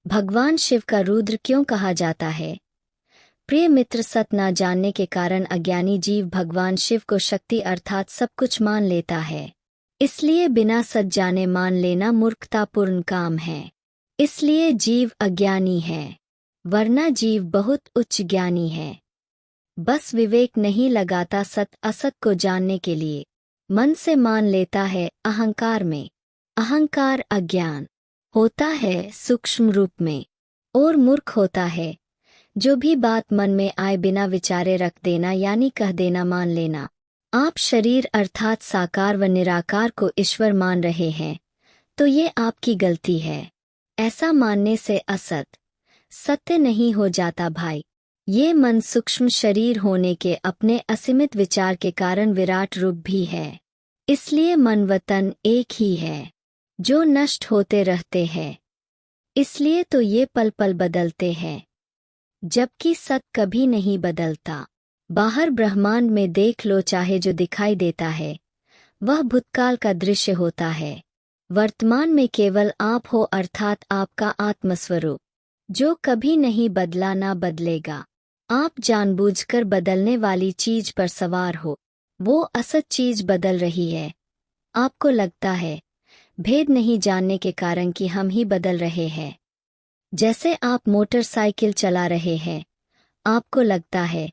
भगवान शिव का रुद्र क्यों कहा जाता है? प्रिय मित्र, सत न जानने के कारण अज्ञानी जीव भगवान शिव को शक्ति अर्थात सब कुछ मान लेता है। इसलिए बिना सत जाने मान लेना मूर्खतापूर्ण काम है। इसलिए जीव अज्ञानी है, वरना जीव बहुत उच्च ज्ञानी है। बस विवेक नहीं लगाता सत असत को जानने के लिए, मन से मान लेता है अहंकार में। अहंकार अज्ञान होता है सूक्ष्म रूप में, और मूर्ख होता है जो भी बात मन में आए बिना विचारे रख देना यानी कह देना, मान लेना। आप शरीर अर्थात साकार व निराकार को ईश्वर मान रहे हैं तो ये आपकी गलती है। ऐसा मानने से असत सत्य नहीं हो जाता भाई। ये मन सूक्ष्म शरीर होने के अपने असीमित विचार के कारण विराट रूप भी है। इसलिए मन व तन एक ही है जो नष्ट होते रहते हैं। इसलिए तो ये पल पल बदलते हैं, जबकि सत कभी नहीं बदलता। बाहर ब्रह्मांड में देख लो, चाहे जो दिखाई देता है वह भूतकाल का दृश्य होता है। वर्तमान में केवल आप हो अर्थात आपका आत्मस्वरूप, जो कभी नहीं बदला ना बदलेगा। आप जानबूझकर बदलने वाली चीज पर सवार हो, वो असत चीज बदल रही है। आपको लगता है भेद नहीं जानने के कारण कि हम ही बदल रहे हैं। जैसे आप मोटरसाइकिल चला रहे हैं, आपको लगता है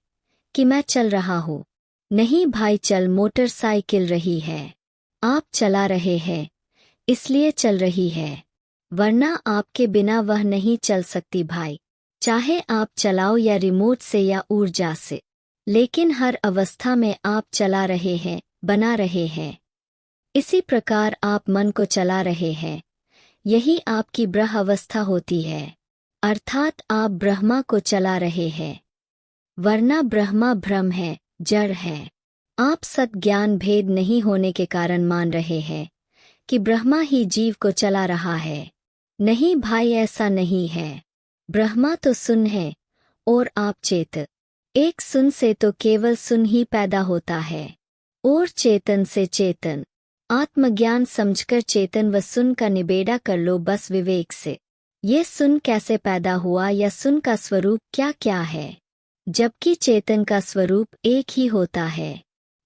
कि मैं चल रहा हूँ। नहीं भाई, चल मोटरसाइकिल रही है। आप चला रहे हैं इसलिए चल रही है, वरना आपके बिना वह नहीं चल सकती भाई। चाहे आप चलाओ या रिमोट से या ऊर्जा से, लेकिन हर अवस्था में आप चला रहे हैं, बना रहे हैं। इसी प्रकार आप मन को चला रहे हैं, यही आपकी ब्रह्म अवस्था होती है, अर्थात आप ब्रह्मा को चला रहे हैं। वरना ब्रह्मा भ्रम है, जड़ है। आप सत ज्ञान भेद नहीं होने के कारण मान रहे हैं कि ब्रह्मा ही जीव को चला रहा है। नहीं भाई, ऐसा नहीं है। ब्रह्मा तो सुन है और आप चेत। एक सुन से तो केवल सुन ही पैदा होता है, और चेतन से चेतन। आत्मज्ञान समझकर चेतन व सुन का निबेड़ा कर लो बस विवेक से। ये सुन कैसे पैदा हुआ या सुन का स्वरूप क्या क्या है, जबकि चेतन का स्वरूप एक ही होता है।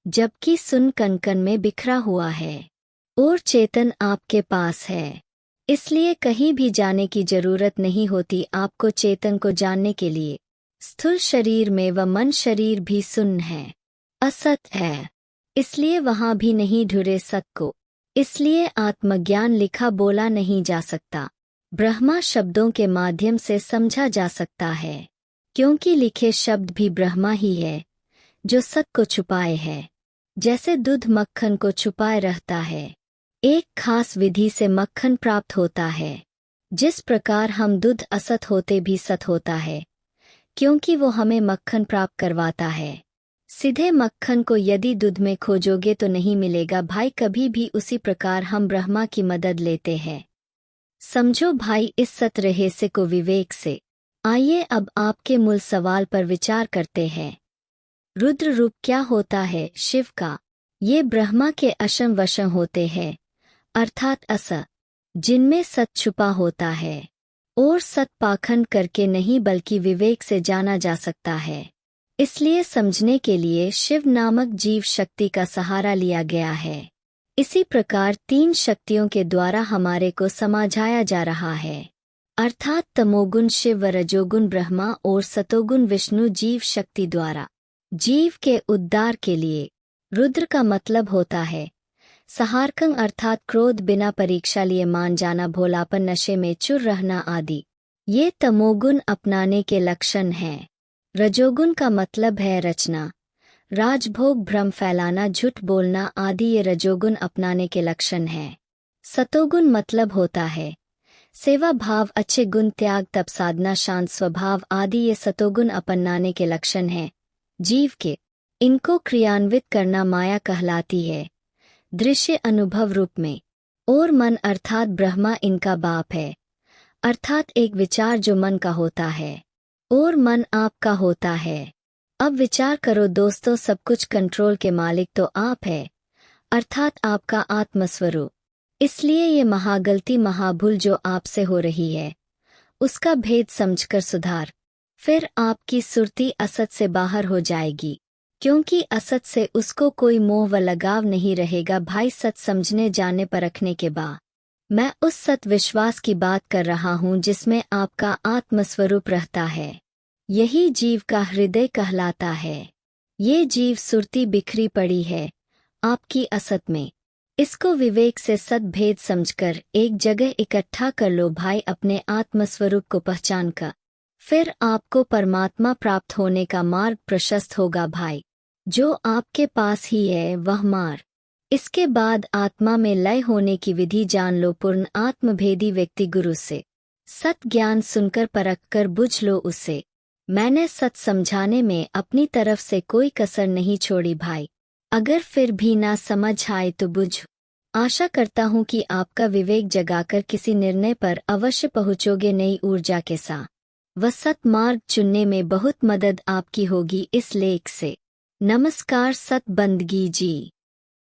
जबकि सुन कण-कण में बिखरा हुआ है और चेतन आपके पास है। इसलिए कहीं भी जाने की जरूरत नहीं होती आपको चेतन को जानने के लिए। स्थूल शरीर में व मन शरीर भी सुन्न है, असत है, इसलिए वहां भी नहीं ढूंढे सत को। इसलिए आत्मज्ञान लिखा बोला नहीं जा सकता, ब्रह्मा शब्दों के माध्यम से समझा जा सकता है, क्योंकि लिखे शब्द भी ब्रह्मा ही है जो सत को छुपाए है। जैसे दूध मक्खन को छुपाए रहता है, एक खास विधि से मक्खन प्राप्त होता है। जिस प्रकार हम दूध असत होते भी सत होता है, क्योंकि वो हमें मक्खन प्राप्त करवाता है। सीधे मक्खन को यदि दूध में खोजोगे तो नहीं मिलेगा भाई कभी भी। उसी प्रकार हम ब्रह्मा की मदद लेते हैं। समझो भाई इस सत रहस्य को विवेक से। आइए अब आपके मूल सवाल पर विचार करते हैं। रुद्र रूप क्या होता है शिव का? ये ब्रह्मा के अशम वशम होते हैं, अर्थात असत, जिनमें सत छुपा होता है, और सत पाखंड करके नहीं बल्कि विवेक से जाना जा सकता है। इसलिए समझने के लिए शिव नामक जीव शक्ति का सहारा लिया गया है। इसी प्रकार तीन शक्तियों के द्वारा हमारे को समझाया जा रहा है, अर्थात तमोगुण शिव व रजोगुण ब्रह्मा और सतोगुण विष्णु जीव शक्ति द्वारा। जीव के उद्धार के लिए रुद्र का मतलब होता है सहारकंग, अर्थात क्रोध बिना परीक्षा लिए मान जाना, भोलापन, नशे में चूर रहना आदि। ये तमोगुण अपनाने के लक्षण हैं। रजोगुण का मतलब है रचना, राजभोग, भ्रम फैलाना, झूठ बोलना आदि। ये रजोगुण अपनाने के लक्षण हैं। सतोगुण मतलब होता है सेवा भाव, अच्छे गुण, त्याग, तप, साधना, शांत स्वभाव आदि। ये सतोगुण अपनाने के लक्षण हैं जीव के। इनको क्रियान्वित करना माया कहलाती है, दृश्य अनुभव रूप में। और मन अर्थात ब्रह्मा इनका बाप है, अर्थात एक विचार जो मन का होता है और मन आपका होता है। अब विचार करो दोस्तों, सब कुछ कंट्रोल के मालिक तो आप है, अर्थात आपका आत्मस्वरूप। इसलिए ये महागलती, महाभूल जो आपसे हो रही है उसका भेद समझकर सुधार। फिर आपकी सुरती असत से बाहर हो जाएगी, क्योंकि असत से उसको कोई मोह व लगाव नहीं रहेगा। भाई, सत समझने जाने परखने के बाद मैं उस सत विश्वास की बात कर रहा हूँ जिसमें आपका आत्मस्वरूप रहता है। यही जीव का हृदय कहलाता है। ये जीव सुरती बिखरी पड़ी है आपकी असत में। इसको विवेक से सत भेद समझकर एक जगह इकट्ठा कर लो भाई, अपने आत्मस्वरूप को पहचान कर। फिर आपको परमात्मा प्राप्त होने का मार्ग प्रशस्त होगा भाई। जो आपके पास ही है वह मार्ग। इसके बाद आत्मा में लय होने की विधि जान लो। पूर्ण आत्मभेदी व्यक्ति गुरु से सत ज्ञान सुनकर परख कर बुझ लो उसे। मैंने सत समझाने में अपनी तरफ से कोई कसर नहीं छोड़ी भाई। अगर फिर भी ना समझ आए तो बुझ। आशा करता हूँ कि आपका विवेक जगाकर किसी निर्णय पर अवश्य पहुँचोगे नई ऊर्जा के साथ। वह सत मार्ग चुनने में बहुत मदद आपकी होगी इस लेख से। नमस्कार सत बंदगी जी।